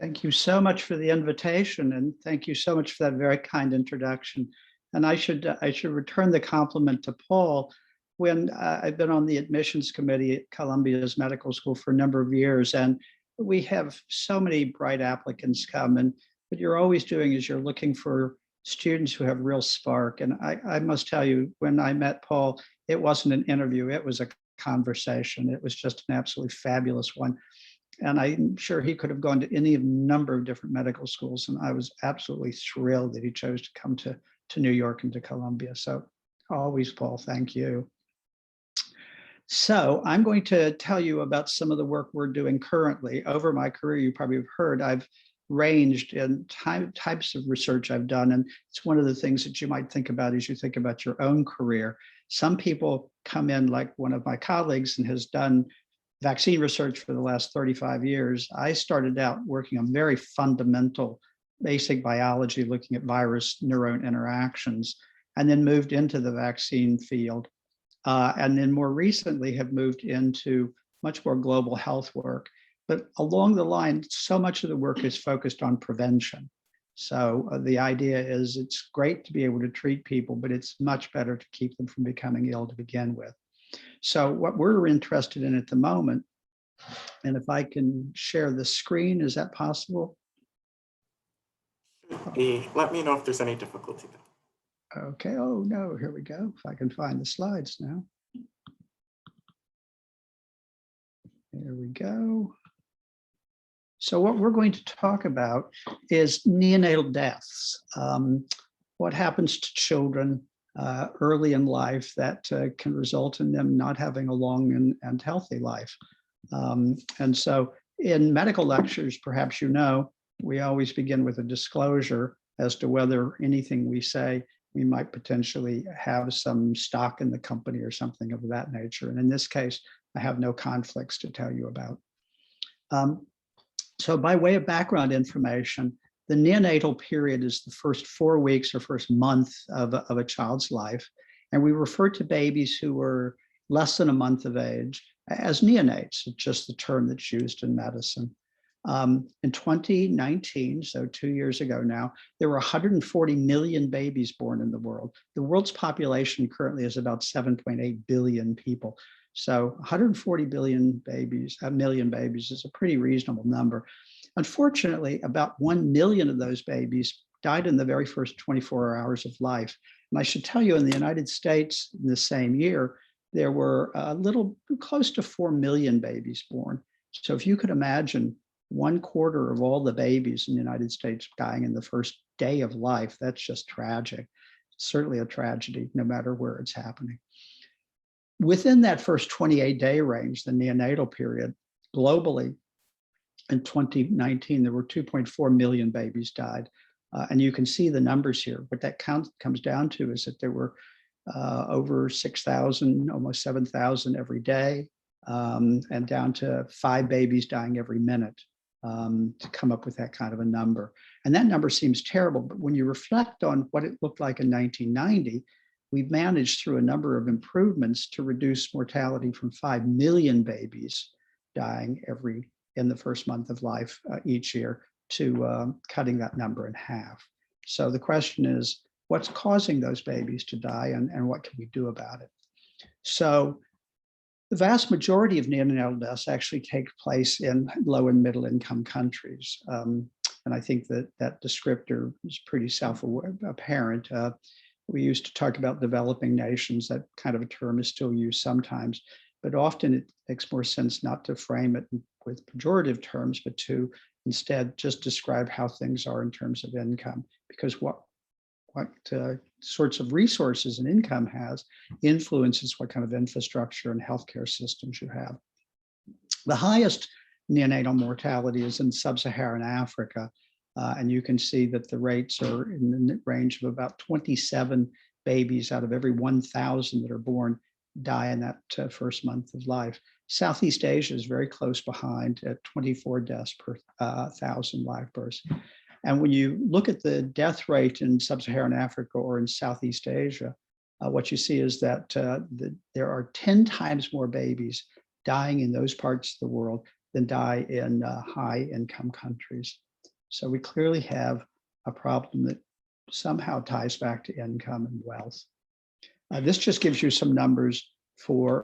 Thank you so much for the invitation, and thank you so much for that very kind introduction. And I should return the compliment to Paul. When I've been on the admissions committee at Columbia's medical school for a number of years, and we have so many bright applicants come, and what you're always doing is you're looking for students who have real spark. And I must tell you, when I met Paul, it wasn't an interview, it was a conversation. It was just an absolutely fabulous one. And I'm sure he could have gone to any number of different medical schools. And I was absolutely thrilled that he chose to come to New York and to Columbia. So always, Paul, thank you. So I'm going to tell you about some of the work we're doing currently. Over my career, you probably have heard, I've ranged in types of research I've done. And it's one of the things that you might think about as you think about your own career. Some people come in, like one of my colleagues, and has done vaccine research for the last 35 years. I started out working on very fundamental basic biology, looking at virus neuron interactions, and then moved into the vaccine field. And then more recently have moved into much more global health work. But along the line, so much of the work is focused on prevention. So the idea is it's great to be able to treat people, but it's much better to keep them from becoming ill to begin with. So what we're interested in at the moment, and if I can share the screen, is that possible? Let me know if there's any difficulty there. Okay, oh no, here we go. If I can find the slides now. There we go. So what we're going to talk about is neonatal deaths. What happens to children early in life that can result in them not having a long and healthy life. And so in medical lectures, perhaps you know, we always begin with a disclosure as to whether anything we say, we might potentially have some stock in the company or something of that nature. And in this case, I have no conflicts to tell you about. So by way of background information, the neonatal period is the first 4 weeks or first month of a child's life. And we refer to babies who were less than a month of age as neonates. It's just the term that's used in medicine. In 2019, so 2 years ago now, there were 140 million babies born in the world. The world's population currently is about 7.8 billion people. So 140 million babies is a pretty reasonable number. Unfortunately, about 1 million of those babies died in the very first 24 hours of life. And I should tell you, in the United States in the same year, there were a little close to 4 million babies born. So if you could imagine 1/4 of all the babies in the United States dying in the first day of life, that's just tragic. It's certainly a tragedy, no matter where it's happening. Within that first 28-day range, the neonatal period, globally, in 2019, there were 2.4 million babies died. And you can see the numbers here. What that comes down to is that there were over 6,000, almost 7,000 every day, and down to 5 babies dying every minute to come up with that kind of a number. And that number seems terrible, but when you reflect on what it looked like in 1990, we've managed through a number of improvements to reduce mortality from 5 million babies dying in the first month of life each year to cutting that number in half. So the question is, what's causing those babies to die, and what can we do about it? So the vast majority of neonatal deaths actually take place in low and middle income countries. And I think that descriptor is pretty self-apparent. We used to talk about developing nations. That kind of a term is still used sometimes, but often it makes more sense not to frame it with pejorative terms, but to instead just describe how things are in terms of income, because what sorts of resources and income has influences what kind of infrastructure and healthcare systems you have. The highest neonatal mortality is in sub-Saharan Africa. And you can see that the rates are in the range of about 27 babies out of every 1,000 that are born die in that first month of life. Southeast Asia is very close behind at 24 deaths per 1,000 live births. And when you look at the death rate in sub-Saharan Africa or in Southeast Asia, what you see is that there are 10 times more babies dying in those parts of the world than die in high-income countries. So we clearly have a problem that somehow ties back to income and wealth. This just gives you some numbers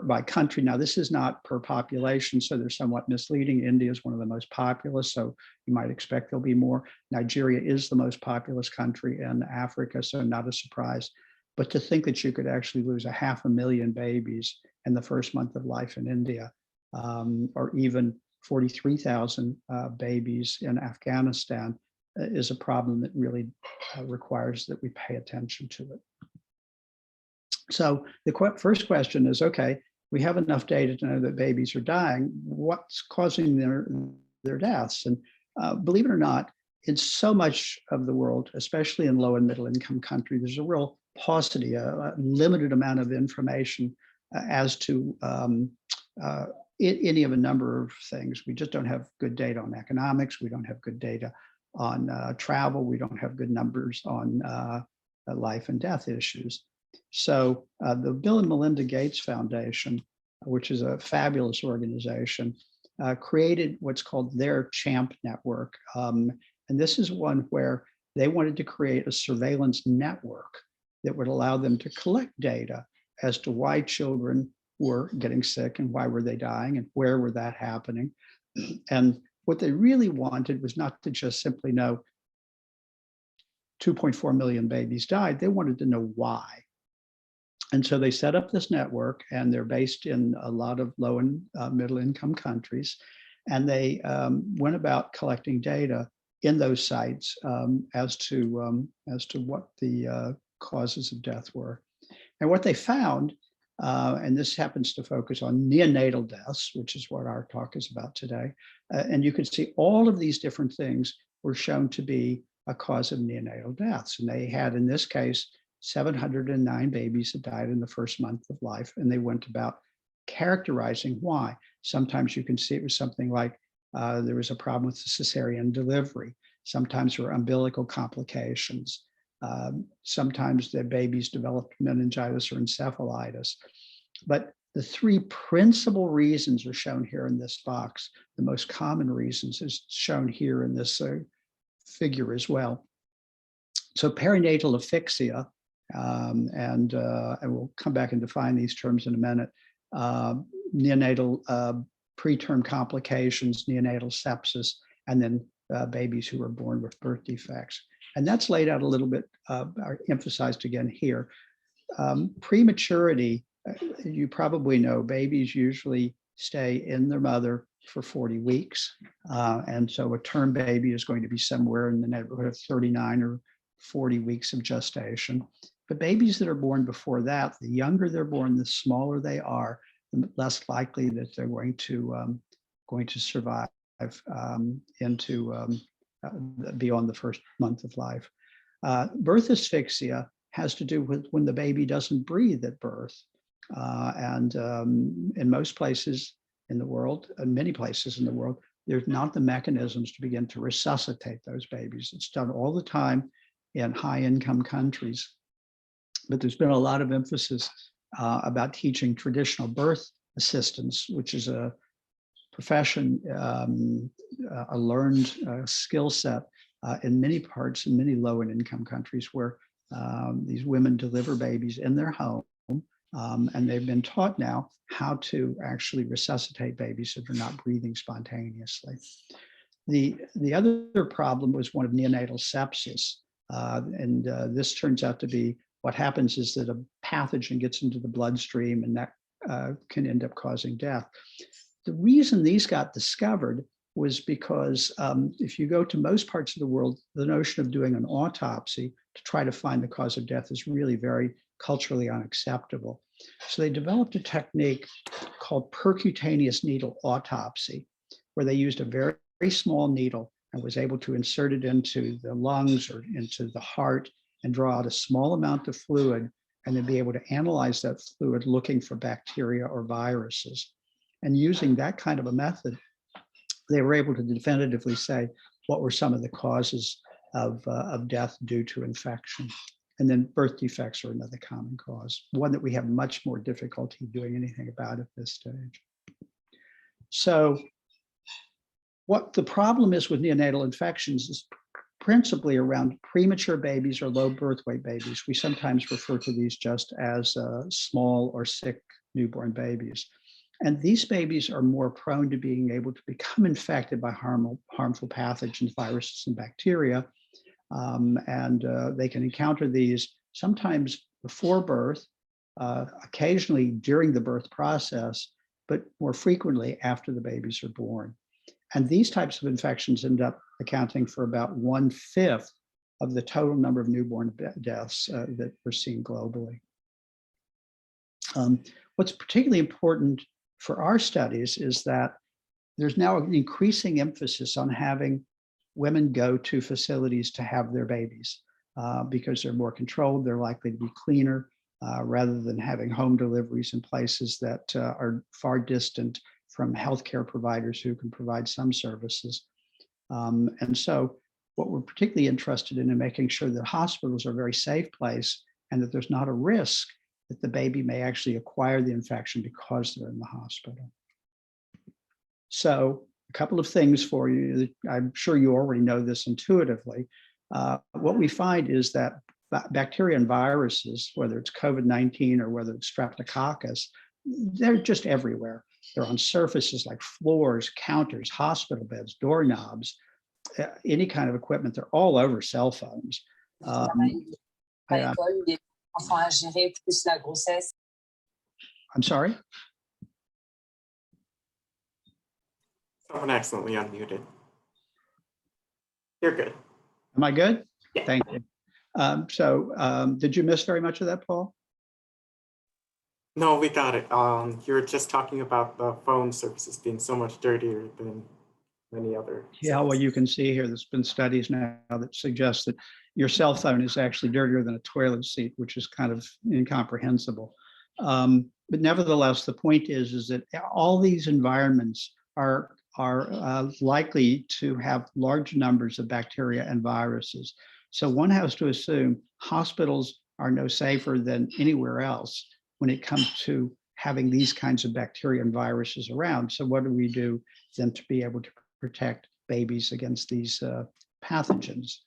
by country. Now, this is not per population, so they're somewhat misleading. India is one of the most populous, so you might expect there'll be more. Nigeria is the most populous country in Africa, so not a surprise. But to think that you could actually lose 500,000 babies in the first month of life in India, or even 43,000 babies in Afghanistan, is a problem that really requires that we pay attention to it. So the first question is, okay, we have enough data to know that babies are dying. What's causing their deaths? And believe it or not, in so much of the world, especially in low and middle income countries, there's a real paucity, a limited amount of information as to any of a number of things. We just don't have good data on economics. We don't have good data on travel. We don't have good numbers on life and death issues. So the Bill and Melinda Gates Foundation, which is a fabulous organization, created what's called their CHAMP network. And this is one where they wanted to create a surveillance network that would allow them to collect data as to why children were getting sick and why were they dying and where were that happening. And what they really wanted was not to just simply know 2.4 million babies died. They wanted to know why. And so they set up this network, and they're based in a lot of low and middle income countries. And they went about collecting data in those sites as to what the causes of death were. And what they found, and this happens to focus on neonatal deaths, which is what our talk is about today. And you can see all of these different things were shown to be a cause of neonatal deaths. And they had, in this case, 709 babies that died in the first month of life, and they went about characterizing why. Sometimes you can see it was something like there was a problem with the cesarean delivery. Sometimes there were umbilical complications. Sometimes the babies developed meningitis or encephalitis. But the three principal reasons are shown here in this box. The most common reasons is shown here in this figure as well. So perinatal asphyxia, and we'll come back and define these terms in a minute. Neonatal preterm complications, neonatal sepsis, and then babies who are born with birth defects. And that's laid out a little bit, emphasized again here. Prematurity, you probably know, babies usually stay in their mother for 40 weeks. And so a term baby is going to be somewhere in the neighborhood of 39 or 40 weeks of gestation. But babies that are born before that, the younger they're born, the smaller they are, the less likely that they're going to survive into beyond the first month of life. Birth asphyxia has to do with when the baby doesn't breathe at birth. And in most places in the world, in many places in the world, there's not the mechanisms to begin to resuscitate those babies. It's done all the time in high-income countries. But there's been a lot of emphasis about teaching traditional birth assistance, which is a profession, a learned skill set in many parts, in many low and income countries where these women deliver babies in their home. And they've been taught now how to actually resuscitate babies that are not breathing spontaneously. The other problem was one of neonatal sepsis. And this turns out to be what happens is that a pathogen gets into the bloodstream, and that can end up causing death. The reason these got discovered was because if you go to most parts of the world, the notion of doing an autopsy to try to find the cause of death is really very culturally unacceptable. So they developed a technique called percutaneous needle autopsy, where they used a very, very small needle and was able to insert it into the lungs or into the heart and draw out a small amount of fluid, and then be able to analyze that fluid looking for bacteria or viruses. And using that kind of a method, they were able to definitively say what were some of the causes of death due to infection. And then birth defects are another common cause, one that we have much more difficulty doing anything about at this stage. So what the problem is with neonatal infections is principally around premature babies or low birth weight babies. We sometimes refer to these just as small or sick newborn babies. And these babies are more prone to being able to become infected by harmful pathogens, viruses, and bacteria. They can encounter these sometimes before birth, occasionally during the birth process, but more frequently after the babies are born. And these types of infections end up accounting for about 1/5 of the total number of newborn deaths that we're seeing globally. What's particularly important for our studies is that there's now an increasing emphasis on having women go to facilities to have their babies because they're more controlled, they're likely to be cleaner, rather than having home deliveries in places that are far distant from healthcare providers who can provide some services. And so what we're particularly interested in making sure that hospitals are a very safe place and that there's not a risk that the baby may actually acquire the infection because they're in the hospital. So a couple of things for you. I'm sure you already know this intuitively. What we find is that bacteria and viruses, whether it's COVID-19 or whether it's Streptococcus, they're just everywhere. They're on surfaces like floors, counters, hospital beds, doorknobs, any kind of equipment. They're all over cell phones. I'm sorry? Someone accidentally unmuted. You're good. Am I good? Yeah. Thank you. Did you miss very much of that, Paul? No, we got it. You were just talking about the phone services being so much dirtier than many other. Yeah, well, you can see here, there's been studies now that suggest that your cell phone is actually dirtier than a toilet seat, which is kind of incomprehensible. But nevertheless, the point is that all these environments are likely to have large numbers of bacteria and viruses. So one has to assume hospitals are no safer than anywhere else when it comes to having these kinds of bacteria and viruses around. So what do we do then to be able to protect babies against these pathogens?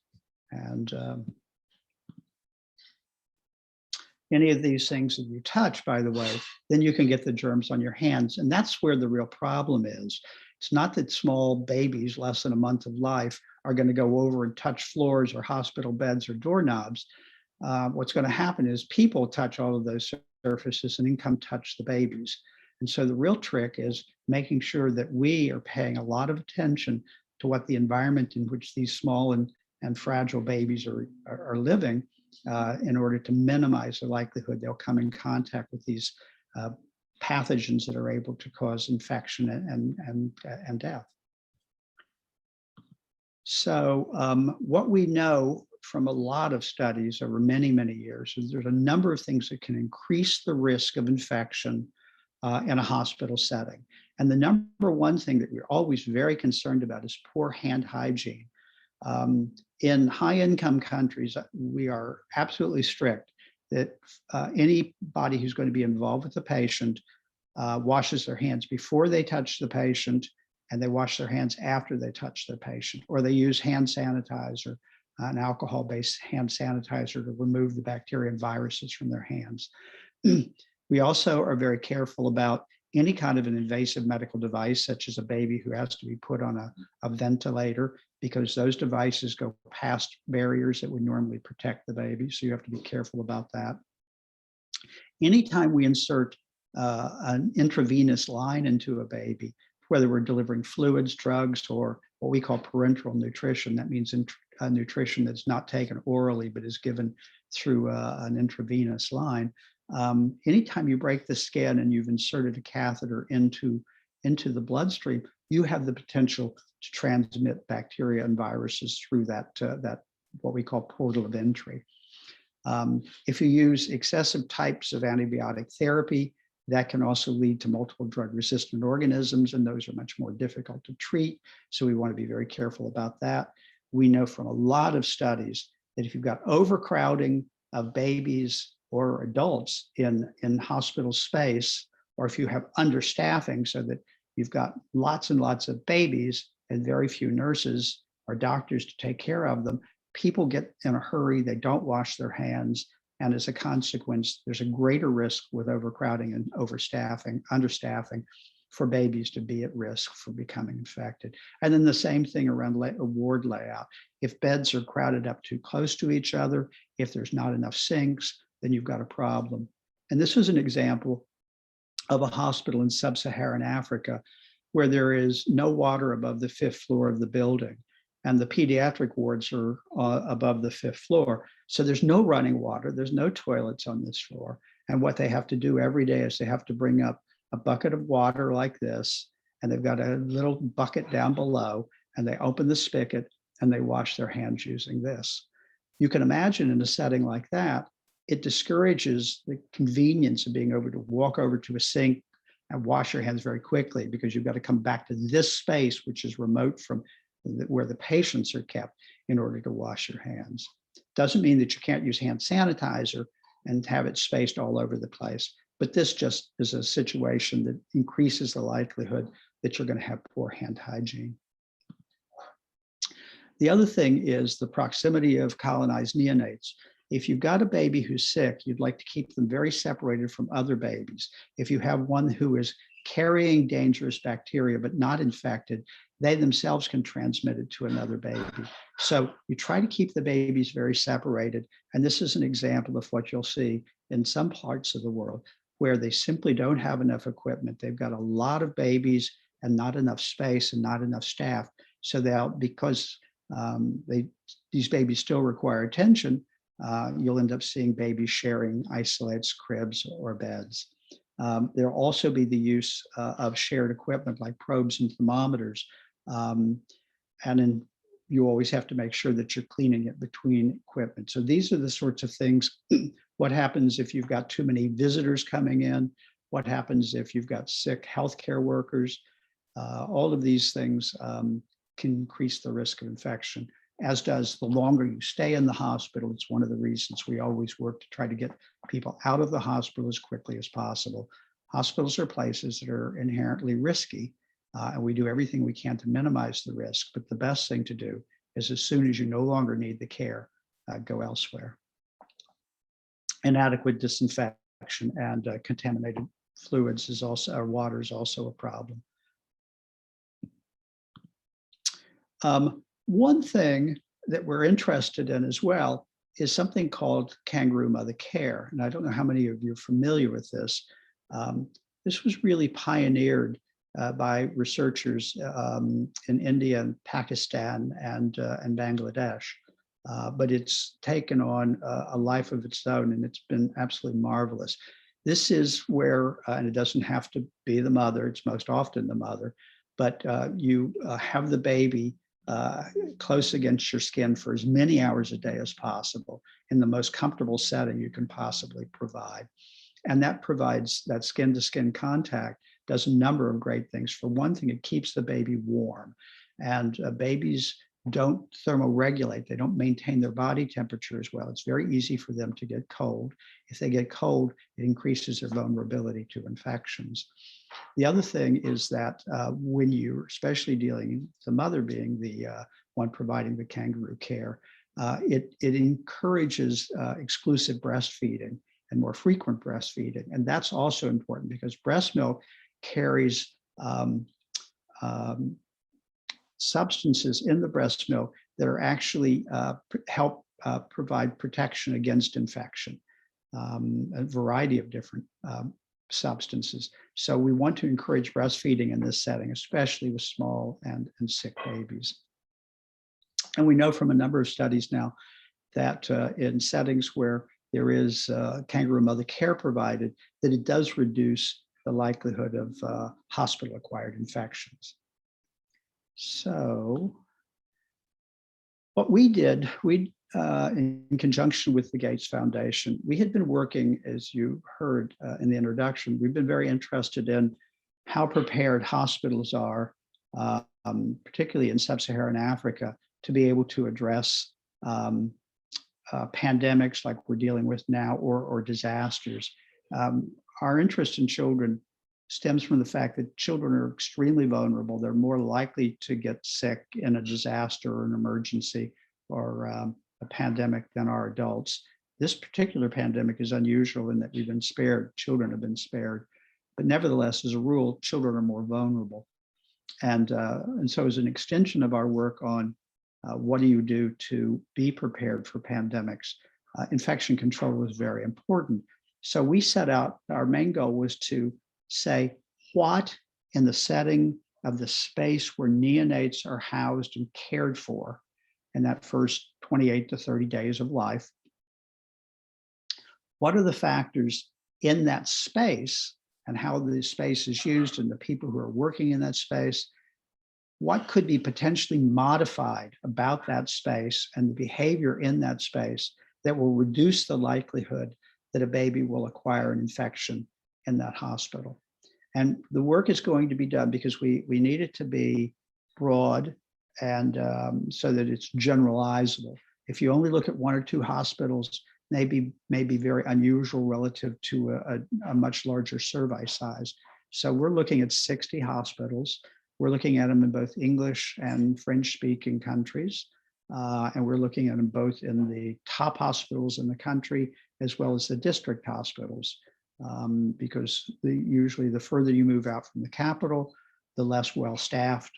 And any of these things that you touch, by the way, then you can get the germs on your hands. And that's where the real problem is. It's not that small babies less than a month of life are going to go over and touch floors or hospital beds or doorknobs. What's going to happen is people touch all of those surfaces and then come touch the babies. And so the real trick is making sure that we are paying a lot of attention to what the environment in which these small and fragile babies are living in order to minimize the likelihood they'll come in contact with these pathogens that are able to cause infection and death. So what we know from a lot of studies over many, many years is there's a number of things that can increase the risk of infection in a hospital setting. And the number one thing that we're always very concerned about is poor hand hygiene. In high-income countries, we are absolutely strict that anybody who's going to be involved with the patient washes their hands before they touch the patient, and they wash their hands after they touch their patient, or they use hand sanitizer, an alcohol-based hand sanitizer to remove the bacteria and viruses from their hands. We also are very careful about any kind of an invasive medical device, such as a baby who has to be put on a ventilator, because those devices go past barriers that would normally protect the baby. So you have to be careful about that. Anytime we insert an intravenous line into a baby, whether we're delivering fluids, drugs, or what we call parenteral nutrition, that means nutrition that's not taken orally, but is given through an intravenous line. Anytime you break the skin and you've inserted a catheter into the bloodstream, you have the potential to transmit bacteria and viruses through that what we call portal of entry. If you use excessive types of antibiotic therapy, that can also lead to multiple drug-resistant organisms, and those are much more difficult to treat. So we want to be very careful about that. We know from a lot of studies that if you've got overcrowding of babies or adults in hospital space, or if you have understaffing so that you've got lots and lots of babies and very few nurses or doctors to take care of them, people get in a hurry, they don't wash their hands, and as a consequence, there's a greater risk with overcrowding and understaffing for babies to be at risk for becoming infected. And then the same thing around a ward layout. If beds are crowded up too close to each other, if there's not enough sinks, then you've got a problem. And this is an example of a hospital in sub-Saharan Africa where there is no water above the 5th floor of the building. And the pediatric wards are above the 5th floor. So there's no running water, there's no toilets on this floor. And what they have to do every day is they have to bring up a bucket of water like this, and they've got a little bucket down below, and they open the spigot and they wash their hands using this. You can imagine in a setting like that, it discourages the convenience of being able to walk over to a sink and wash your hands very quickly, because you've got to come back to this space, which is remote from where the patients are kept, in order to wash your hands. Doesn't mean that you can't use hand sanitizer and have it spaced all over the place, but this just is a situation that increases the likelihood that you're going to have poor hand hygiene. The other thing is the proximity of colonized neonates. If you've got a baby who's sick, you'd like to keep them very separated from other babies. If you have one who is carrying dangerous bacteria but not infected, they themselves can transmit it to another baby. So you try to keep the babies very separated. And this is an example of what you'll see in some parts of the world where they simply don't have enough equipment. They've got a lot of babies and not enough space and not enough staff. So because these babies still require attention, you'll end up seeing babies sharing isolates, cribs, or beds. There'll also be the use of shared equipment like probes and thermometers. You always have to make sure that you're cleaning it between equipment. So these are the sorts of things. What happens if you've got too many visitors coming in? What happens if you've got sick healthcare workers? All of these things can increase the risk of infection, as does the longer you stay in the hospital. It's one of the reasons we always work to try to get people out of the hospital as quickly as possible. Hospitals are places that are inherently risky, and we do everything we can to minimize the risk. But the best thing to do is, as soon as you no longer need the care, go elsewhere. Inadequate disinfection and contaminated fluids is also, or water is also a problem. One thing that we're interested in as well is something called kangaroo mother care. And I don't know how many of you are familiar with this. This was really pioneered by researchers in India and Pakistan and Bangladesh. But it's taken on a life of its own, and it's been absolutely marvelous. This is where, and it doesn't have to be the mother, it's most often the mother, but you have the baby close against your skin for as many hours a day as possible in the most comfortable setting you can possibly provide. And that provides that skin-to-skin contact, does a number of great things. For one thing, it keeps the baby warm. And babies don't thermoregulate. They don't maintain their body temperature as well. It's very easy for them to get cold. If they get cold, it increases their vulnerability to infections. The other thing is that when you're especially dealing, the mother being the one providing the kangaroo care, it encourages exclusive breastfeeding and more frequent breastfeeding. And that's also important because breast milk carries substances in the breast milk that are actually help provide protection against infection, a variety of different substances. So we want to encourage breastfeeding in this setting, especially with small and sick babies. And we know from a number of studies now that in settings where there is kangaroo mother care provided, that it does reduce the likelihood of hospital-acquired infections. So what we did, in conjunction with the Gates Foundation, we had been working, as you heard in the introduction, we've been very interested in how prepared hospitals are, particularly in sub-Saharan Africa, to be able to address pandemics like we're dealing with now, or disasters. Our interest in children stems from the fact that children are extremely vulnerable. They're more likely to get sick in a disaster or an emergency or a pandemic than are adults. This particular pandemic is unusual in that we've been spared, children have been spared, but nevertheless, as a rule, children are more vulnerable. And so as an extension of our work on what do you do to be prepared for pandemics, infection control was very important. So we set out, our main goal was to say what in the setting of the space where neonates are housed and cared for in that first 28 to 30 days of life, what are the factors in that space and how the space is used and the people who are working in that space, what could be potentially modified about that space and the behavior in that space that will reduce the likelihood that a baby will acquire an infection in that hospital. And the work is going to be done because we need it to be broad and so that it's generalizable. If you only look at one or two hospitals, may be very unusual relative to a much larger survey size. So we're looking at 60 hospitals. We're looking at them in both English and French-speaking countries. And we're looking at them both in the top hospitals in the country, as well as the district hospitals, because usually the further you move out from the capital, the less well-staffed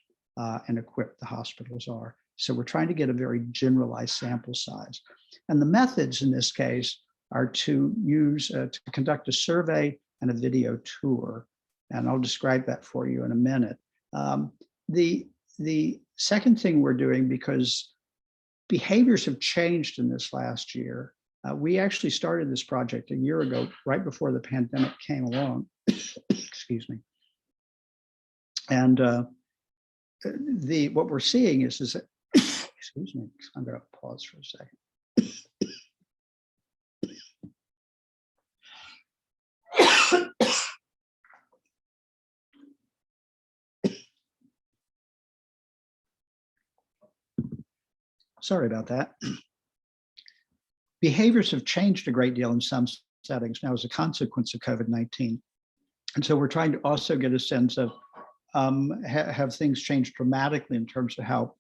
and equipped the hospitals are. So we're trying to get a very generalized sample size. And the methods in this case are to use, to conduct a survey and a video tour. And I'll describe that for you in a minute. The second thing we're doing, because behaviors have changed in this last year, we actually started this project a year ago, right before the pandemic came along. Excuse me. And what we're seeing is that, excuse me, I'm going to pause for a second. Sorry about that. Behaviors have changed a great deal in some settings now as a consequence of COVID-19. And so we're trying to also get a sense of have things changed dramatically in terms of how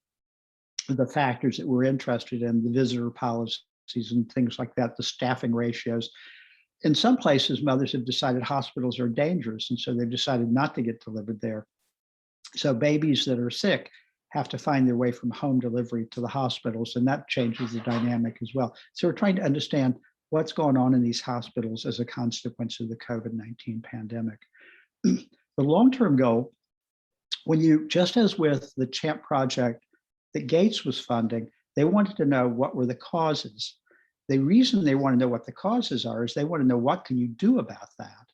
the factors that we're interested in, the visitor policies and things like that, the staffing ratios. In some places, mothers have decided hospitals are dangerous, and so they've decided not to get delivered there. So babies that are sick have to find their way from home delivery to the hospitals, and that changes the dynamic as well. So we're trying to understand what's going on in these hospitals as a consequence of the COVID-19 pandemic. The long-term goal, just as with the CHAMP project that Gates was funding, they wanted to know what were the causes. The reason they want to know what the causes are is they want to know what can you do about that.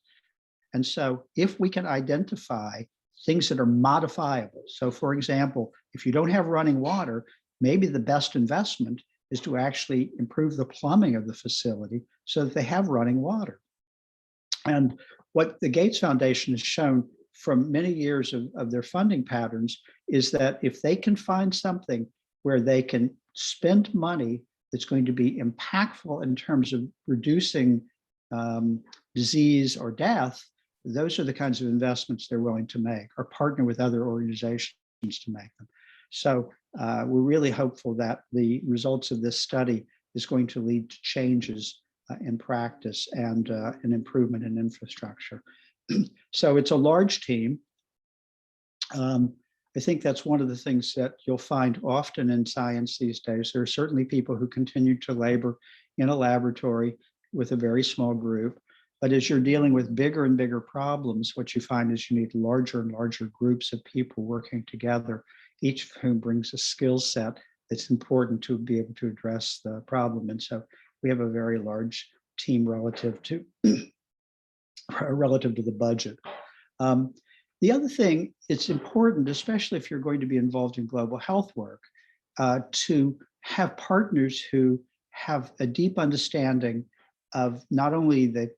And so if we can identify things that are modifiable. So for example, if you don't have running water, maybe the best investment is to actually improve the plumbing of the facility so that they have running water. And what the Gates Foundation has shown from many years of their funding patterns is that if they can find something where they can spend money that's going to be impactful in terms of reducing disease or death, those are the kinds of investments they're willing to make or partner with other organizations to make them. So we're really hopeful that the results of this study is going to lead to changes in practice and an improvement in infrastructure. So it's a large team. I think that's one of the things that you'll find often in science these days. There are certainly people who continue to labor in a laboratory with a very small group. But as you're dealing with bigger and bigger problems, what you find is you need larger and larger groups of people working together, each of whom brings a skill set that's important to be able to address the problem. And so we have a very large team relative to the budget. The other thing, it's important, especially if you're going to be involved in global health work, to have partners who have a deep understanding of not only the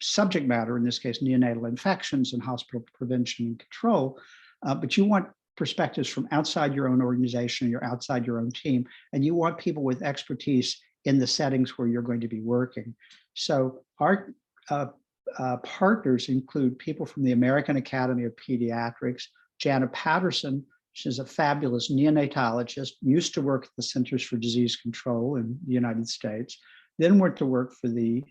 subject matter, in this case, neonatal infections and hospital prevention and control, but you want perspectives from outside your own organization, you're outside your own team, and you want people with expertise in the settings where you're going to be working. So our partners include people from the American Academy of Pediatrics. Janet Patterson, she's a fabulous neonatologist, used to work at the Centers for Disease Control in the United States, then went to work for the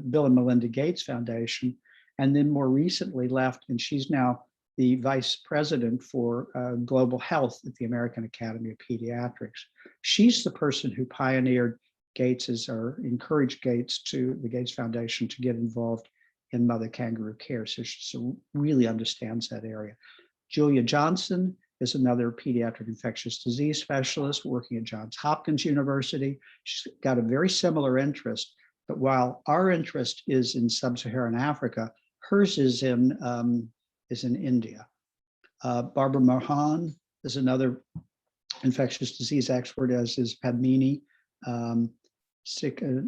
Bill and Melinda Gates Foundation, and then more recently left, and she's now the vice president for global health at the American Academy of Pediatrics. She's the person who pioneered encouraged the Gates Foundation to get involved in mother kangaroo care. So she really understands that area. Julia Johnson is another pediatric infectious disease specialist working at Johns Hopkins University. She's got a very similar interest, but while our interest is in sub-Saharan Africa, hers is in India. Barbara Mohan is another infectious disease expert, as is Padmini Shrika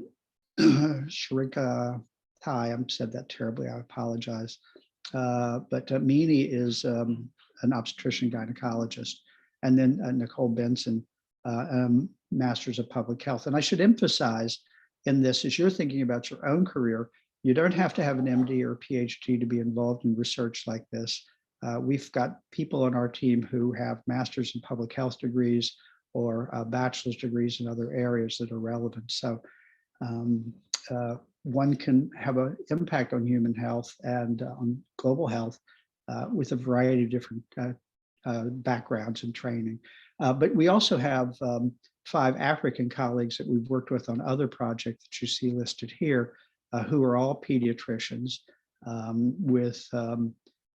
Thai. I said that terribly, I apologize. But Mini is an obstetrician gynecologist. And then Nicole Benson, Masters of Public Health. And I should emphasize in this, as you're thinking about your own career, you don't have to have an MD or a PhD to be involved in research like this. We've got people on our team who have Masters in Public Health degrees or bachelor's degrees in other areas that are relevant. So one can have an impact on human health and on global health with a variety of different backgrounds and training. But we also have 5 African colleagues that we've worked with on other projects that you see listed here, who are all pediatricians with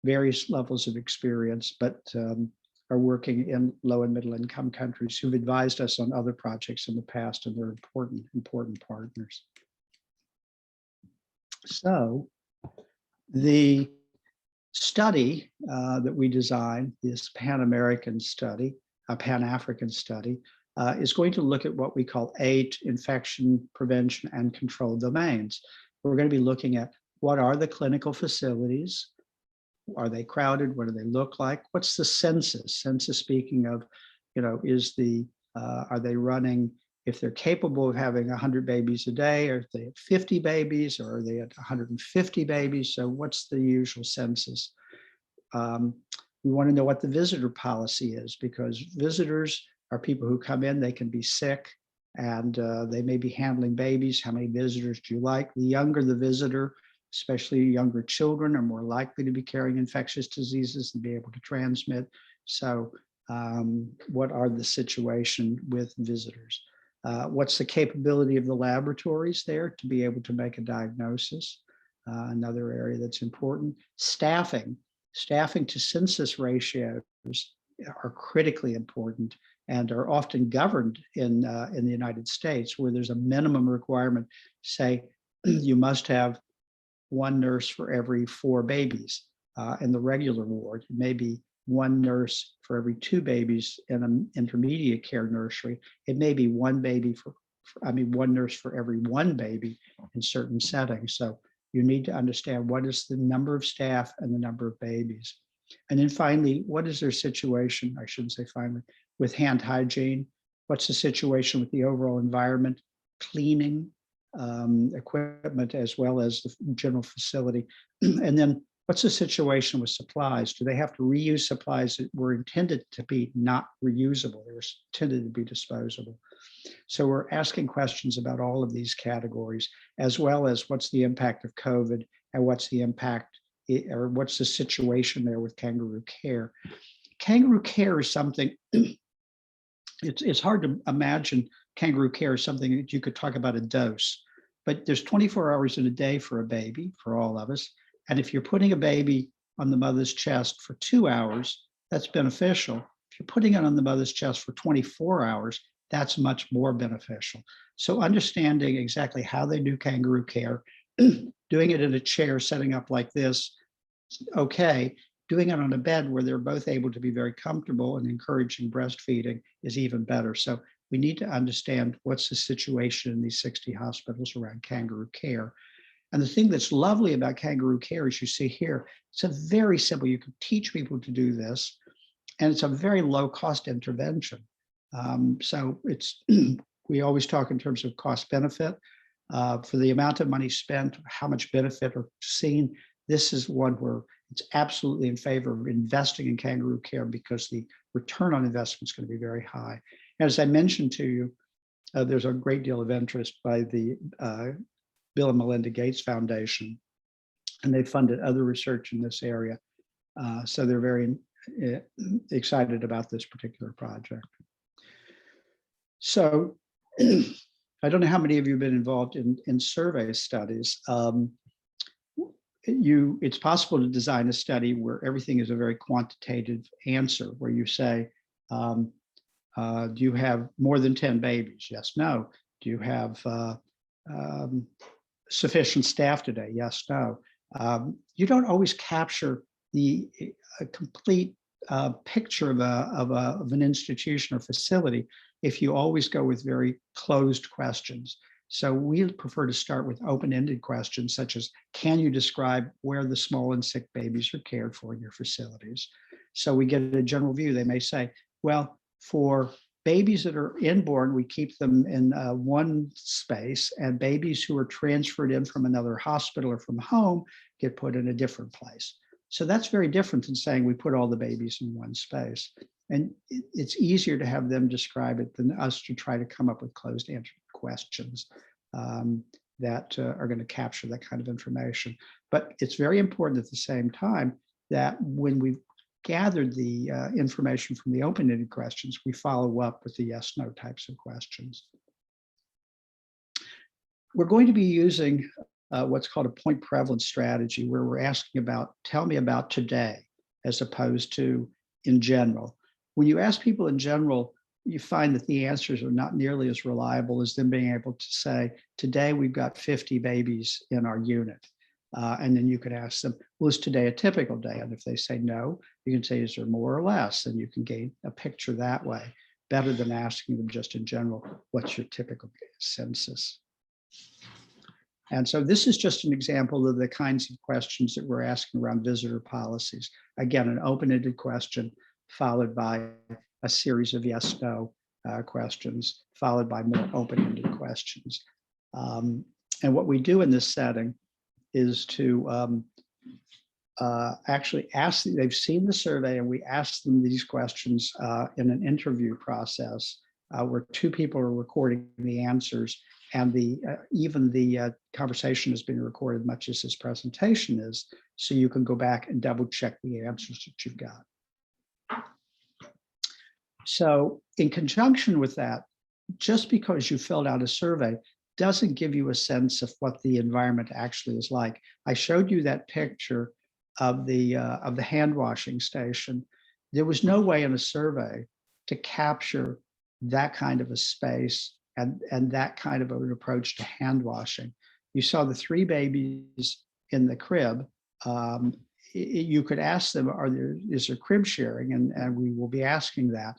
various levels of experience, but are working in low and middle income countries who've advised us on other projects in the past, and they're important partners. So the study that we designed, this Pan-American study, a Pan-African study, is going to look at what we call 8 infection prevention and control domains. We're going to be looking at what are the clinical facilities, are they crowded, what do they look like, what's the census? Census, speaking of, are they running, if they're capable of having 100 babies a day, or if they have 50 babies, or are they at 150 babies? So what's the usual census? We want to know what the visitor policy is, because visitors are people who come in, they can be sick, and they may be handling babies. How many visitors do you like? The younger the visitor, especially younger children, are more likely to be carrying infectious diseases and be able to transmit. So what are the situation with visitors? What's the capability of the laboratories there to be able to make a diagnosis? Another area that's important. Staffing to census ratios are critically important and are often governed in the United States, where there's a minimum requirement. Say you must have 1 nurse for every 4 babies in the regular ward, maybe 1 nurse for every 2 babies in an intermediate care nursery. It may be 1 nurse for every 1 baby in certain settings. So you need to understand what is the number of staff and the number of babies. And then finally, what is their situation? I shouldn't say finally, with hand hygiene. What's the situation with the overall environment, cleaning, equipment, as well as the general facility? And then what's the situation with supplies? Do they have to reuse supplies that were intended to be not reusable? They were intended to be disposable. So we're asking questions about all of these categories, as well as what's the impact of COVID and what's the impact, or what's the situation there with kangaroo care. Kangaroo care is something, it's hard to imagine kangaroo care is something that you could talk about a dose, but there's 24 hours in a day for a baby, for all of us. And if you're putting a baby on the mother's chest for 2 hours, that's beneficial. If you're putting it on the mother's chest for 24 hours, that's much more beneficial. So understanding exactly how they do kangaroo care, doing it in a chair, setting up like this, okay. Doing it on a bed where they're both able to be very comfortable and encouraging breastfeeding is even better. So we need to understand what's the situation in these 60 hospitals around kangaroo care. And the thing that's lovely about kangaroo care, as you see here, it's a very simple, you can teach people to do this, and it's a very low cost intervention. So it's, we always talk in terms of cost benefit. For the amount of money spent, how much benefit are seen, this is one where it's absolutely in favor of investing in kangaroo care because the return on investment is going to be very high. As I mentioned to you, there's a great deal of interest by the Bill and Melinda Gates Foundation, and they funded other research in this area. So they're very excited about this particular project. So I don't know how many of you have been involved in survey studies. It's possible to design a study where everything is a very quantitative answer, where you say, do you have more than 10 babies? Yes, no. Do you have sufficient staff today? Yes, no. You don't always capture the complete picture of an institution or facility if you always go with very closed questions. So we prefer to start with open-ended questions such as, can you describe where the small and sick babies are cared for in your facilities? So we get a general view. They may say, well, for babies that are inborn, we keep them in one space, and babies who are transferred in from another hospital or from home get put in a different place. So that's very different than saying we put all the babies in one space. And it's easier to have them describe it than us to try to come up with closed answer questions that are going to capture that kind of information. But it's very important at the same time that when we've gathered the information from the open-ended questions, we follow up with the yes/no types of questions. We're going to be using what's called a point prevalence strategy, where we're asking about, tell me about today, as opposed to in general. When you ask people in general, you find that the answers are not nearly as reliable as them being able to say, today we've got 50 babies in our unit. And then you could ask them, well, is today a typical day? And if they say no, you can say, is there more or less? And you can gain a picture that way, better than asking them just in general, what's your typical census? And so this is just an example of the kinds of questions that we're asking around visitor policies. Again, an open-ended question followed by a series of yes/no questions, followed by more open-ended questions. And what we do in this setting is to actually ask, they've seen the survey, and we ask them these questions in an interview process where two people are recording the answers, and even the conversation is being recorded, much as this presentation is, so you can go back and double check the answers that you've got. So in conjunction with that, just because you filled out a survey doesn't give you a sense of what the environment actually is like. I showed you that picture of the hand washing station. There was no way in a survey to capture that kind of a space and that kind of an approach to hand washing. You saw the 3 babies in the crib. You could ask them, is there crib sharing? And we will be asking that.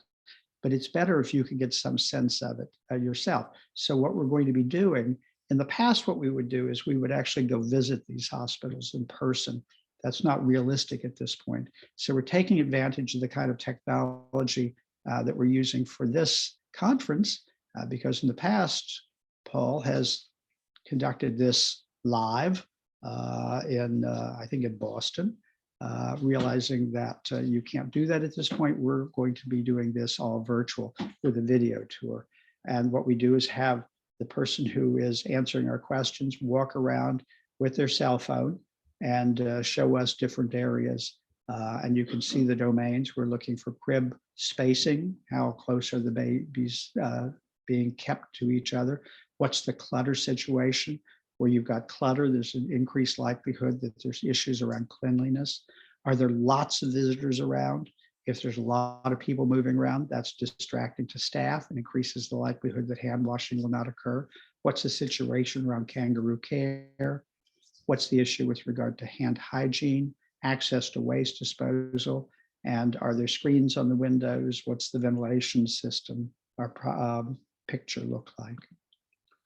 But it's better if you can get some sense of it yourself. So what we're going to be doing, in the past, what we would do is we would actually go visit these hospitals in person. That's not realistic at this point. So we're taking advantage of the kind of technology that we're using for this conference, because in the past, Paul has conducted this live I think in Boston. Realizing that you can't do that at this point, we're going to be doing this all virtual with a video tour. And what we do is have the person who is answering our questions walk around with their cell phone and show us different areas. And you can see the domains. We're looking for crib spacing. How close are the babies being kept to each other? What's the clutter situation? Where you've got clutter, there's an increased likelihood that there's issues around cleanliness. Are there lots of visitors around? If there's a lot of people moving around, that's distracting to staff and increases the likelihood that hand washing will not occur. What's the situation around kangaroo care? What's the issue with regard to hand hygiene, access to waste disposal? And are there screens on the windows? What's the ventilation system or picture look like?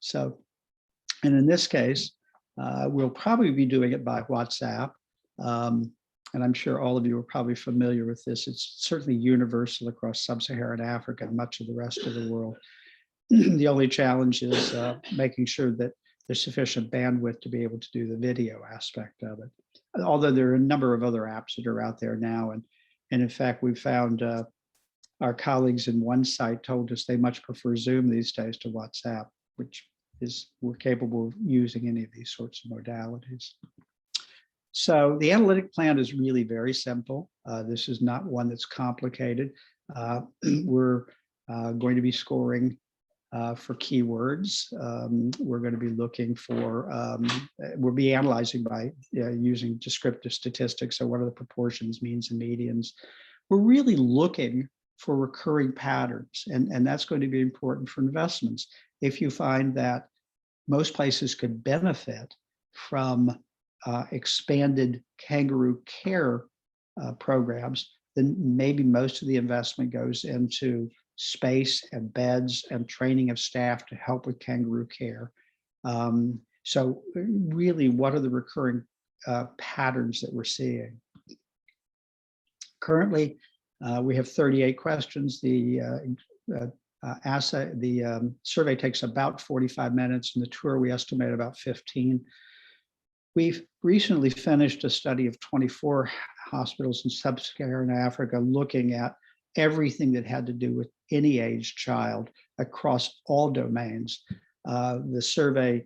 So, and in this case, we'll probably be doing it by WhatsApp. And I'm sure all of you are probably familiar with this. It's certainly universal across sub-Saharan Africa and much of the rest of the world. The only challenge is making sure that there's sufficient bandwidth to be able to do the video aspect of it. Although there are a number of other apps that are out there now. And in fact, we found our colleagues in one site told us they much prefer Zoom these days to WhatsApp, which is we're capable of using any of these sorts of modalities. So the analytic plan is really very simple. This is not one that's complicated. We're going to be scoring for keywords. We're going to be looking for, we'll be analyzing by using descriptive statistics. So what are the proportions, means, and medians? We're really looking for recurring patterns, and that's going to be important for investments. If you find that most places could benefit from expanded kangaroo care programs, then maybe most of the investment goes into space and beds and training of staff to help with kangaroo care. So really, what are the recurring patterns that we're seeing? Currently, we have 38 questions. The survey takes about 45 minutes, and the tour we estimate about 15. We've recently finished a study of 24 hospitals in sub-Saharan Africa looking at everything that had to do with any age child across all domains. The survey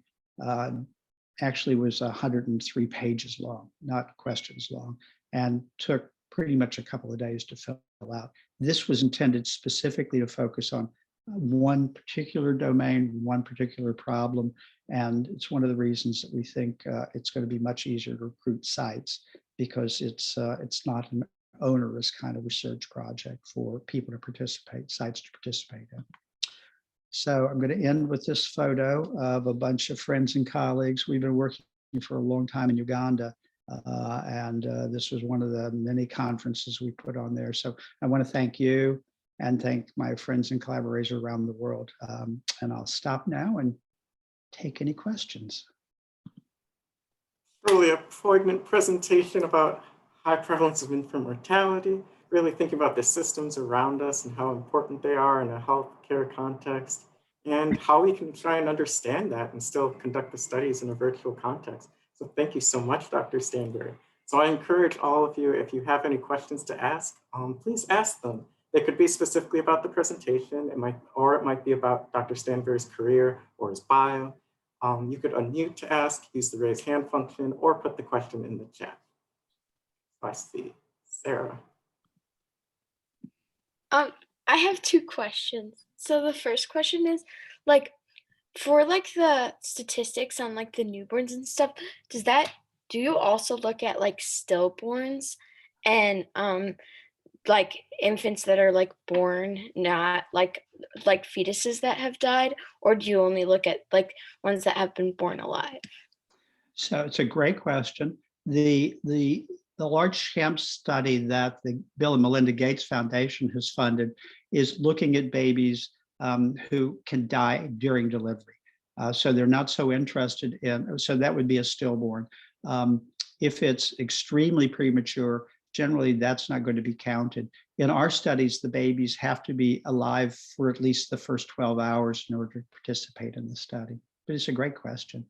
actually was 103 pages long, not questions long, and took pretty much a couple of days to fill out. This was intended specifically to focus on one particular domain, one particular problem, and it's one of the reasons that we think it's going to be much easier to recruit sites, because it's not an onerous kind of research project for people to participate, sites to participate in. So I'm going to end with this photo of a bunch of friends and colleagues. We've been working for a long time in Uganda, and this was one of the many conferences we put on there. So I want to thank you and thank my friends and collaborators around the world. And I'll stop now and take any questions. Really a poignant presentation about high prevalence of infant mortality, really thinking about the systems around us and how important they are in a healthcare context, and how we can try and understand that and still conduct the studies in a virtual context. So thank you so much, Dr. Stanberry. So I encourage all of you, if you have any questions to ask, please ask them. They could be specifically about the presentation, it might be about Dr. Stanberry's career or his bio. You could unmute to ask, use the raise hand function, or put the question in the chat. I see Sarah. I have two questions. So the first question is, like, for like the statistics on like the newborns and stuff, do you also look at like stillborns and like infants that are like born, not like fetuses that have died, or do you only look at like ones that have been born alive? So it's a great question. The large SHAMP study that the Bill and Melinda Gates Foundation has funded is looking at babies who can die during delivery. So they're not so interested in, so that would be a stillborn. If it's extremely premature, generally that's not going to be counted. In our studies, the babies have to be alive for at least the first 12 hours in order to participate in the study. But it's a great question.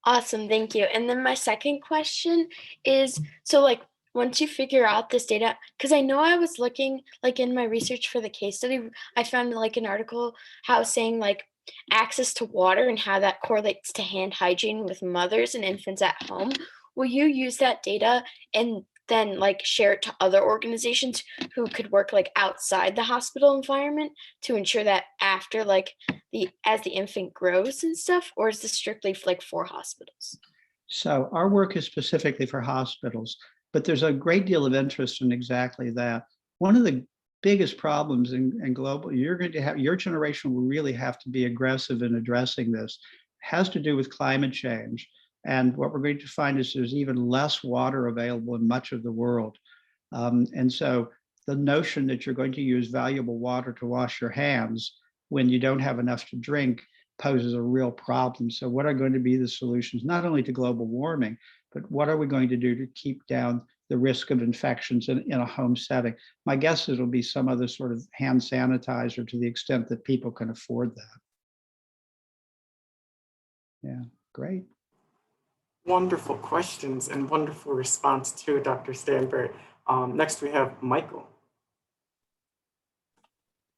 Awesome, thank you. And then my second question is, so like once you figure out this data, because I know I was looking like in my research for the case study, I found like an article how saying like access to water and how that correlates to hand hygiene with mothers and infants at home. Will you use that data and then like share it to other organizations who could work like outside the hospital environment to ensure that after like as the infant grows and stuff, or is this strictly like for hospitals? So our work is specifically for hospitals, but there's a great deal of interest in exactly that. One of the biggest problems in global, you're going to have, your generation will really have to be aggressive in addressing this, has to do with climate change. And what we're going to find is there's even less water available in much of the world. And so the notion that you're going to use valuable water to wash your hands when you don't have enough to drink poses a real problem. So what are going to be the solutions, not only to global warming, but what are we going to do to keep down the risk of infections in a home setting? My guess is it'll be some other sort of hand sanitizer to the extent that people can afford that. Yeah, great. Wonderful questions and wonderful response to Dr. Stanberry. Next, we have Michael.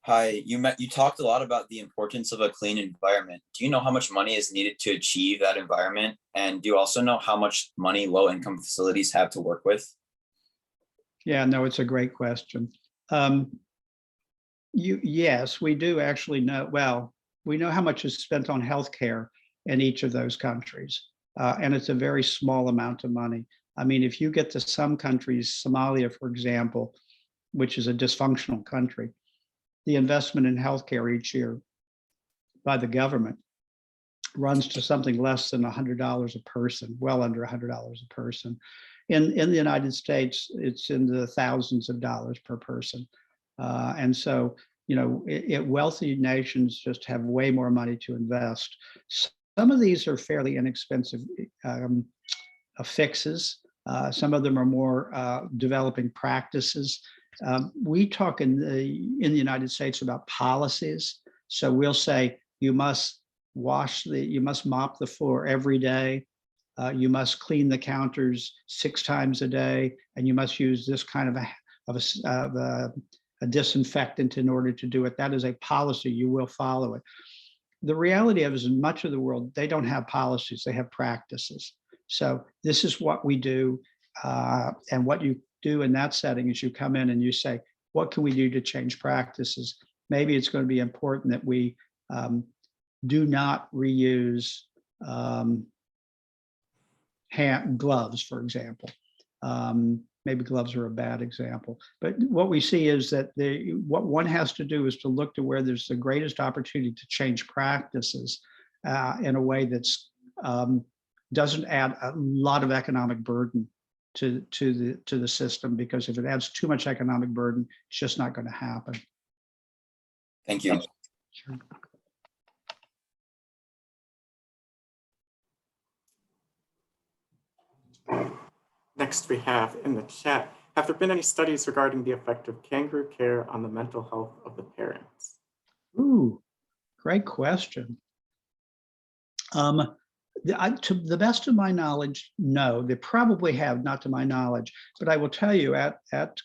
Hi, you talked a lot about the importance of a clean environment. Do you know how much money is needed to achieve that environment? And do you also know how much money low-income facilities have to work with? Yeah, no, it's a great question. Yes, we do actually know, well, we know how much is spent on healthcare in each of those countries. And it's a very small amount of money. I mean, if you get to some countries, Somalia, for example, which is a dysfunctional country, the investment in healthcare each year by the government runs to something less than $100 a person, well under $100 a person. In the United States, it's in the thousands of dollars per person. And so, you know, wealthy nations just have way more money to invest. Some of these are fairly inexpensive fixes. Some of them are more developing practices. We talk in the United States about policies. So we'll say you must mop the floor every day. You must clean the counters 6 times a day, and you must use this kind of a disinfectant in order to do it. That is a policy. You will follow it. The reality of it is, in much of the world, they don't have policies. They have practices. So this is what we do, and what you do in that setting is you come in and you say, what can we do to change practices? Maybe it's going to be important that we do not reuse gloves, for example. Maybe gloves are a bad example, but what we see is that what one has to do is to look to where there's the greatest opportunity to change practices in a way that's doesn't add a lot of economic burden to the system, because if it adds too much economic burden, it's just not going to happen. Thank you. Sure. Next, we have in the chat, have there been any studies regarding the effect of kangaroo care on the mental health of the parents? Ooh, great question. To the best of my knowledge, no. They probably have, not to my knowledge, but I will tell you at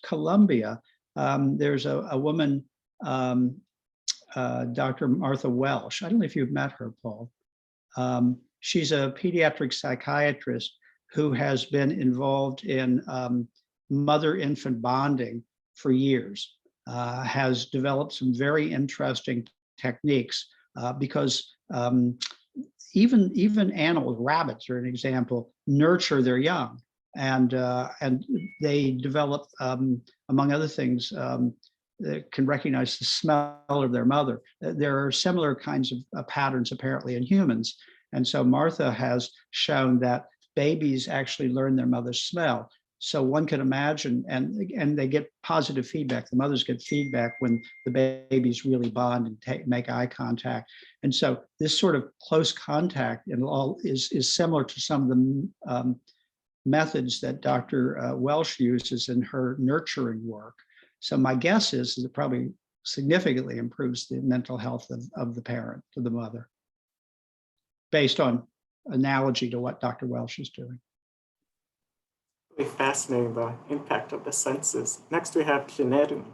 Columbia, there's a woman, Dr. Martha Welsh. I don't know if you've met her, Paul. She's a pediatric psychiatrist who has been involved in mother-infant bonding for years, has developed some very interesting techniques because even animals, rabbits are an example, nurture their young, and they develop, among other things, can recognize the smell of their mother. There are similar kinds of patterns apparently in humans, and so Martha has shown that babies actually learn their mother's smell. So one can imagine, and they get positive feedback. The mothers get feedback when the babies really bond and make eye contact. And so this sort of close contact and all is similar to some of the methods that Dr. Welsh uses in her nurturing work. So my guess is it probably significantly improves the mental health of the parent, of the mother, based on analogy to what Dr. Welsh is doing. Really fascinating, the impact of the senses. Next, we have Janeru.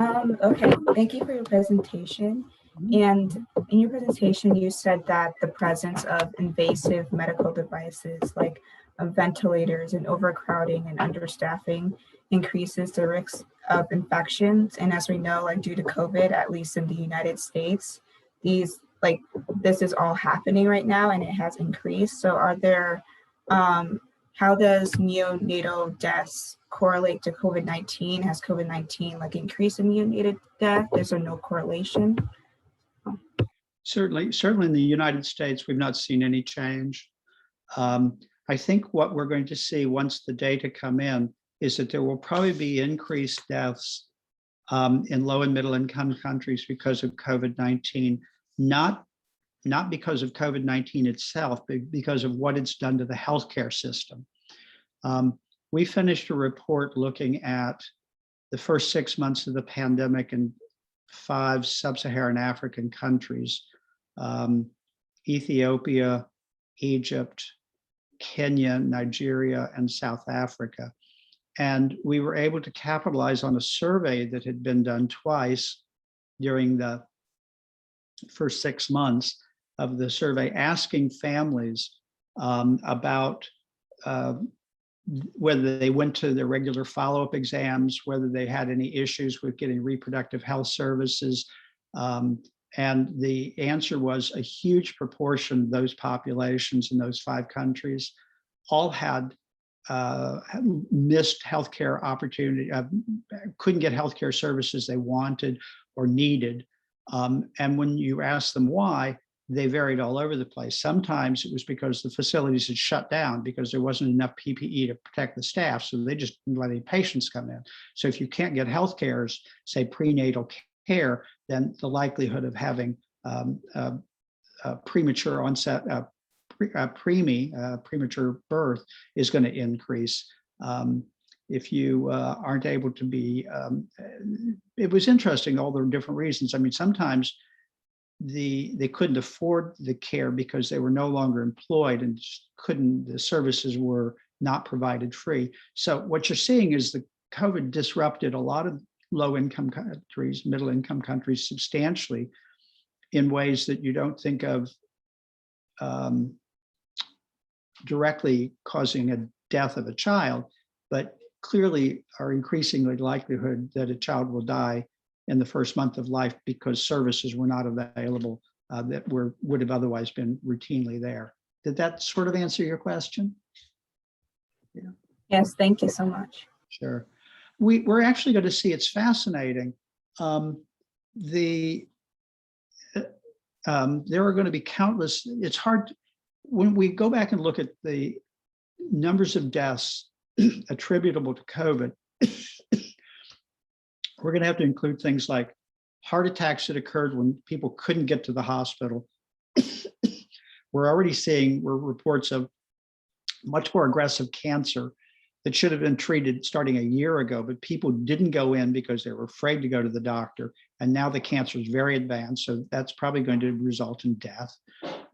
Okay, thank you for your presentation. And in your presentation, you said that the presence of invasive medical devices like ventilators and overcrowding and understaffing increases the risk of infections. And as we know, like due to COVID, at least in the United States, this is all happening right now and it has increased. So are there, how does neonatal deaths correlate to COVID-19? Has COVID-19 increased in neonatal death? Is there no correlation? Certainly in the United States, we've not seen any change. I think what we're going to see once the data come in is that there will probably be increased deaths in low and middle income countries because of COVID-19, not because of COVID-19 itself, but because of what it's done to the healthcare system. We finished a report looking at the first 6 months of the pandemic in 5 sub-Saharan African countries. Ethiopia, Egypt, Kenya, Nigeria, and South Africa. And we were able to capitalize on a survey that had been done twice during the first 6 months of the survey, asking families about whether they went to their regular follow-up exams, whether they had any issues with getting reproductive health services. And the answer was a huge proportion of those populations in those 5 countries all had missed healthcare opportunity, couldn't get healthcare services they wanted or needed. And when you ask them why, they varied all over the place. Sometimes it was because the facilities had shut down because there wasn't enough PPE to protect the staff, so they just didn't let any patients come in. So if you can't get healthcare, say prenatal care, then the likelihood of having premature onset, premature birth is going to increase. If you aren't able to be, it was interesting, all the different reasons. I mean, sometimes they couldn't afford the care because they were no longer employed and the services were not provided free. So what you're seeing is the COVID disrupted a lot of low-income countries, middle-income countries substantially in ways that you don't think of directly causing a death of a child, but clearly are increasing the likelihood that a child will die in the first month of life because services were not available that would have otherwise been routinely there. Did that sort of answer your question? Yeah. Yes, thank you so much. Sure. We're actually going to see, it's fascinating. There are going to be countless, it's hard, when we go back and look at the numbers of deaths attributable to COVID, we're going to have to include things like heart attacks that occurred when people couldn't get to the hospital. We're already seeing reports of much more aggressive cancer that should have been treated starting a year ago, but people didn't go in because they were afraid to go to the doctor. And now the cancer is very advanced, so that's probably going to result in death.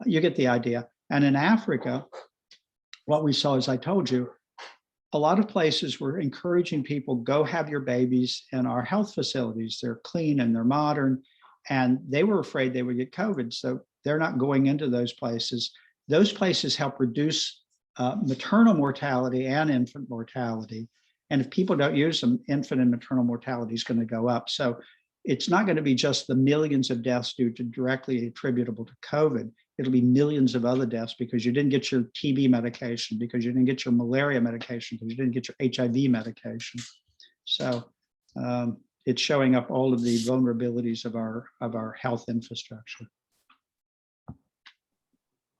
You get the idea. And in Africa, what we saw, as I told you, a lot of places were encouraging people, go have your babies in our health facilities. They're clean and they're modern, and they were afraid they would get COVID, so they're not going into those places. Those places help reduce maternal mortality and infant mortality. And if people don't use them, infant and maternal mortality is going to go up. So it's not going to be just the millions of deaths due to directly attributable to COVID. It'll be millions of other deaths because you didn't get your TB medication, because you didn't get your malaria medication, because you didn't get your HIV medication. So it's showing up all of the vulnerabilities of our health infrastructure.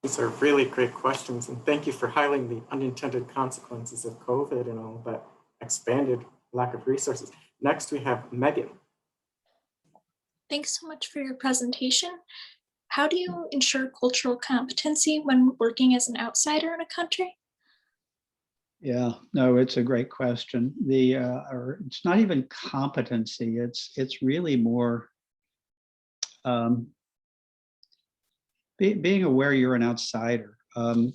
These are really great questions, and thank you for highlighting the unintended consequences of COVID and all that expanded lack of resources. Next, we have Megan. Thanks so much for your presentation. How do you ensure cultural competency when working as an outsider in a country? Yeah, no, it's a great question. It's not even competency. It's really more being aware you're an outsider. I'm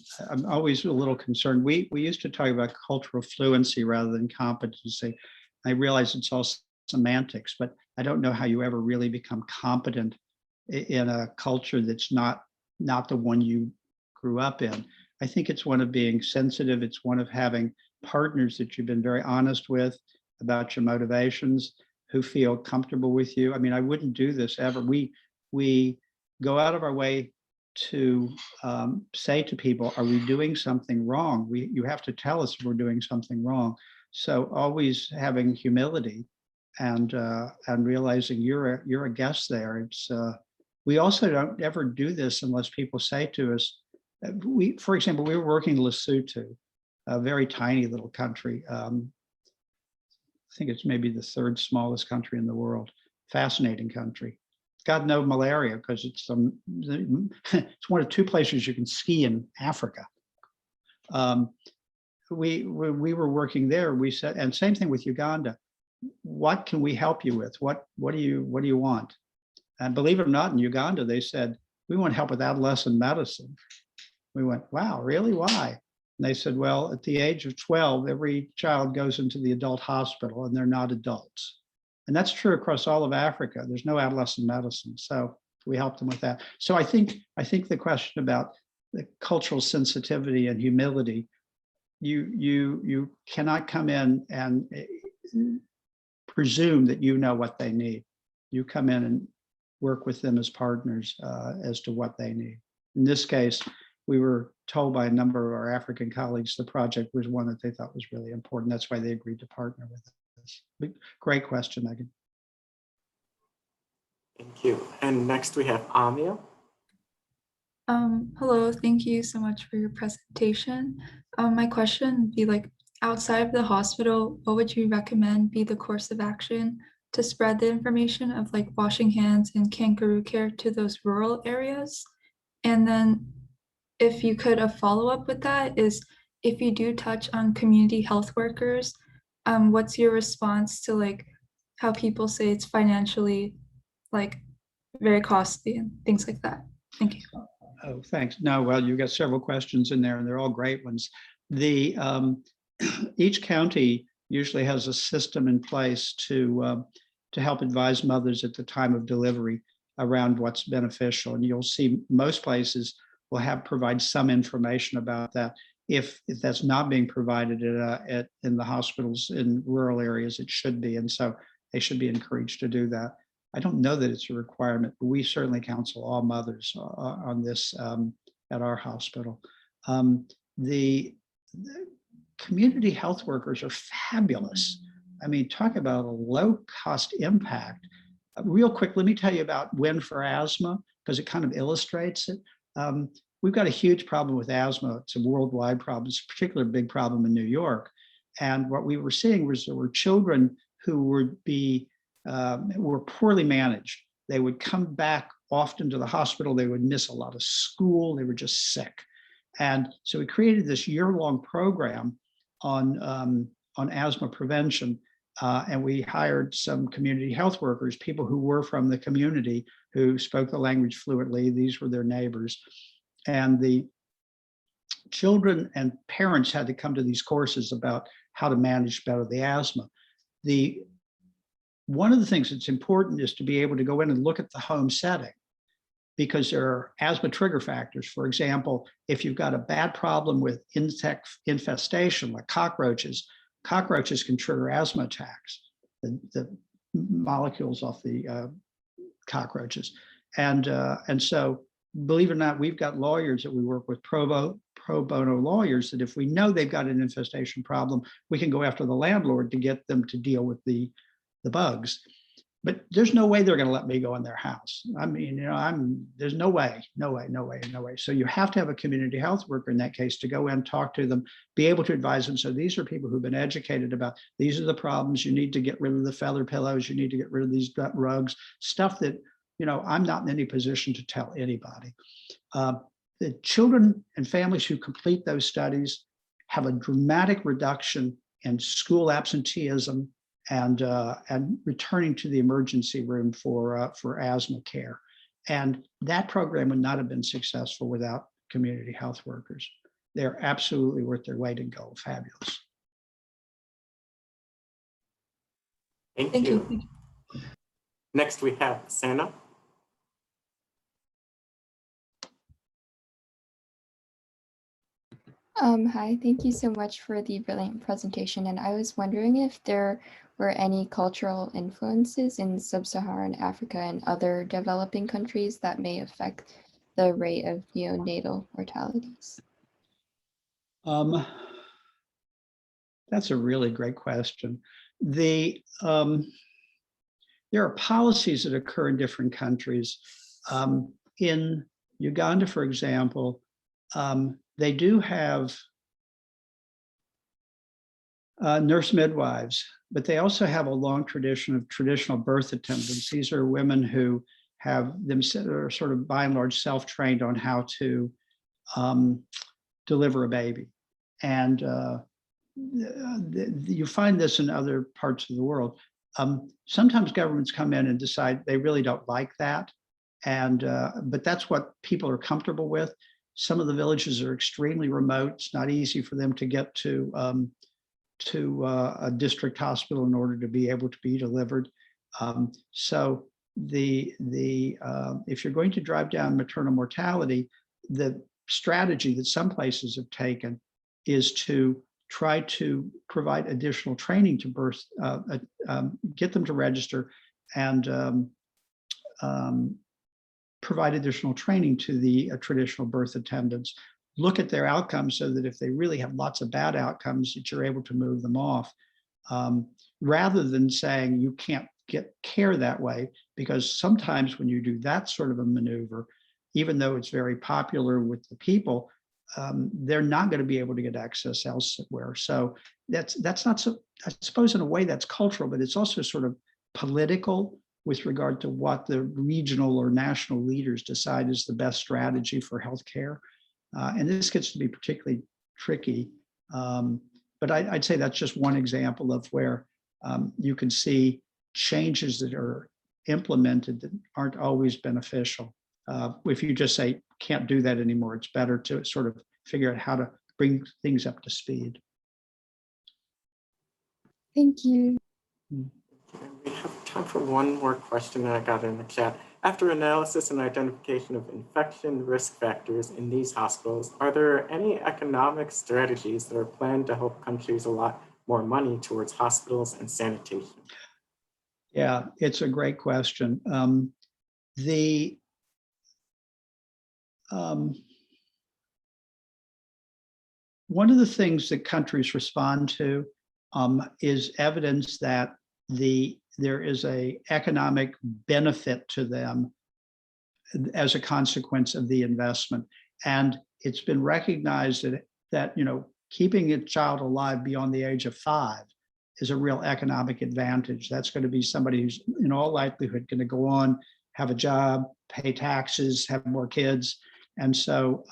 always a little concerned. We used to talk about cultural fluency rather than competency. I realize it's all semantics, but I don't know how you ever really become competent in a culture that's not the one you grew up in. I think it's one of being sensitive. It's one of having partners that you've been very honest with about your motivations, who feel comfortable with you. I mean, I wouldn't do this ever. We go out of our way to say to people, are we doing something wrong? You have to tell us if we're doing something wrong. So always having humility and realizing you're a guest there. It's we also don't ever do this unless people say to us, for example, we were working in Lesotho, a very tiny little country. I think it's maybe the 3rd smallest country in the world. Fascinating country. Got no malaria because it's one of 2 places you can ski in Africa. We were working there. We said, and same thing with Uganda. What can we help you with? What do you want? And believe it or not, in Uganda, they said, we want help with adolescent medicine. We went, wow, really? Why? And they said, well, at the age of 12, every child goes into the adult hospital and they're not adults. And that's true across all of Africa. There's no adolescent medicine. So we helped them with that. So I think the question about the cultural sensitivity and humility, you cannot come in and presume that you know what they need. You come in and work with them as partners as to what they need. In this case, we were told by a number of our African colleagues the project was one that they thought was really important. That's why they agreed to partner with us. Great question, Megan. Thank you. And next we have Amia. Hello, thank you so much for your presentation. My question would be like, outside of the hospital, what would you recommend be the course of action to spread the information of like washing hands and kangaroo care to those rural areas? And then if you could, a follow-up with that is, if you do touch on community health workers, what's your response to like how people say it's financially like very costly and things like that? Thank you. Oh, thanks. No, well, you got several questions in there and they're all great ones. The each county usually has a system in place to help advise mothers at the time of delivery around what's beneficial. And you'll see most places will provide some information about that. If that's not being provided in the hospitals in rural areas, it should be. And so they should be encouraged to do that. I don't know that it's a requirement, but we certainly counsel all mothers on this at our hospital. The community health workers are fabulous. I mean, talk about a low cost impact. Real quick, let me tell you about WIN for asthma, because it kind of illustrates it. We've got a huge problem with asthma. It's a worldwide problem. It's a particular big problem in New York. And what we were seeing was there were children who were poorly managed. They would come back often to the hospital. They would miss a lot of school. They were just sick. And so we created this year-long program on asthma prevention. And we hired some community health workers, people who were from the community who spoke the language fluently. These were their neighbors. And the children and parents had to come to these courses about how to manage better the asthma. One of the things that's important is to be able to go in and look at the home setting, because there are asthma trigger factors. For example, if you've got a bad problem with insect infestation, like cockroaches can trigger asthma attacks, the molecules off the cockroaches. And so, believe it or not, we've got lawyers that we work with, pro bono lawyers, that if we know they've got an infestation problem, we can go after the landlord to get them to deal with the bugs. But there's no way they're going to let me go in their house. I mean, there's no way. So you have to have a community health worker in that case to go in, talk to them, be able to advise them. So these are people who've been educated about, these are the problems. You need to get rid of the feather pillows. You need to get rid of these rugs, stuff that, I'm not in any position to tell anybody. The children and families who complete those studies have a dramatic reduction in school absenteeism and returning to the emergency room for asthma care. And that program would not have been successful without community health workers. They're absolutely worth their weight in gold. Fabulous. Thank you. Next we have Sana. Hi, thank you so much for the brilliant presentation. And I was wondering if there were any cultural influences in sub-Saharan Africa and other developing countries that may affect the rate of neonatal mortalities. That's a really great question. There are policies that occur in different countries. In Uganda, for example, they do have nurse midwives, but they also have a long tradition of traditional birth attendants. These are women who are sort of by and large self-trained on how to deliver a baby. And you find this in other parts of the world. Sometimes governments come in and decide they really don't like that, but that's what people are comfortable with. Some of the villages are extremely remote. It's not easy for them to get to a district hospital in order to be able to be delivered. So if you're going to drive down maternal mortality, the strategy that some places have taken is to try to provide additional training to birth, get them to register and provide additional training to the traditional birth attendants. Look at their outcomes so that if they really have lots of bad outcomes, that you're able to move them off, rather than saying you can't get care that way, because sometimes when you do that sort of a maneuver, even though it's very popular with the people, they're not going to be able to get access elsewhere. So that's not so, I suppose in a way that's cultural, but it's also sort of political with regard to what the regional or national leaders decide is the best strategy for healthcare. And this gets to be particularly tricky. But I'd say that's just one example of where you can see changes that are implemented that aren't always beneficial. If you just say, can't do that anymore, it's better to sort of figure out how to bring things up to speed. Thank you. We have time for one more question that I got in the chat. After analysis and identification of infection risk factors in these hospitals, are there any economic strategies that are planned to help countries allot more money towards hospitals and sanitation? Yeah, it's a great question. One of the things that countries respond to is evidence that there is an economic benefit to them as a consequence of the investment. And it's been recognized that keeping a child alive beyond the age of 5 is a real economic advantage. That's going to be somebody who's in all likelihood going to go on, have a job, pay taxes, have more kids. And so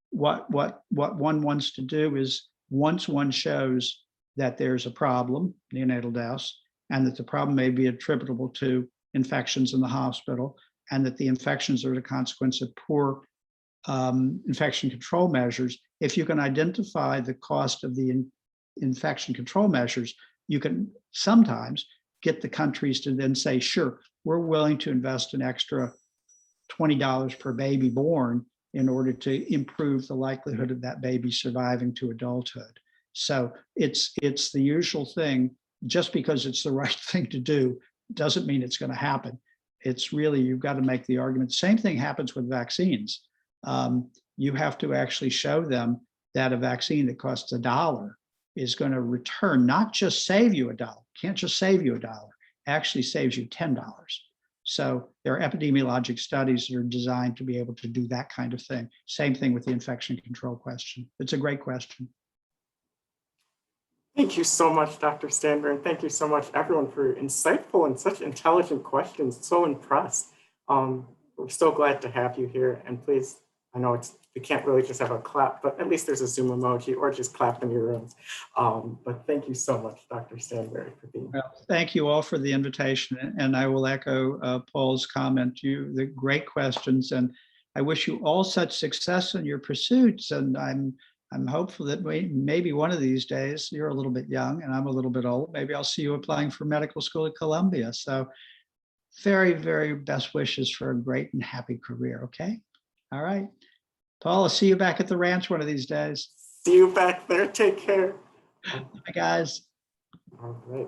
what one wants to do is, once one shows that there's a problem, neonatal deaths, and that the problem may be attributable to infections in the hospital, and that the infections are the consequence of poor infection control measures, if you can identify the cost of the infection control measures, you can sometimes get the countries to then say, sure, we're willing to invest an extra $20 per baby born in order to improve the likelihood of that baby surviving to adulthood. So it's the usual thing. Just because it's the right thing to do doesn't mean it's going to happen. It's really, you've got to make the argument. Same thing happens with vaccines. You have to actually show them that a vaccine that costs $1 is going to return, not just save you $1, can't just save you $1, actually saves you $10. So there are epidemiologic studies that are designed to be able to do that kind of thing. Same thing with the infection control question. It's a great question. Thank you so much, Dr. Stanberry, and thank you so much, everyone, for insightful and such intelligent questions. So impressed. We're so glad to have you here. And please, I know we can't really just have a clap, but at least there's a Zoom emoji, or just clap in your rooms. But thank you so much, Dr. Stanberry, for being here. Well, thank you all for the invitation, and I will echo Paul's comment. The great questions, and I wish you all such success in your pursuits. And I'm hopeful that maybe one of these days, you're a little bit young and I'm a little bit old, maybe I'll see you applying for medical school at Columbia. So very, very best wishes for a great and happy career, okay? All right. Paul, I'll see you back at the ranch one of these days. See you back there. Take care. Bye, guys. All right.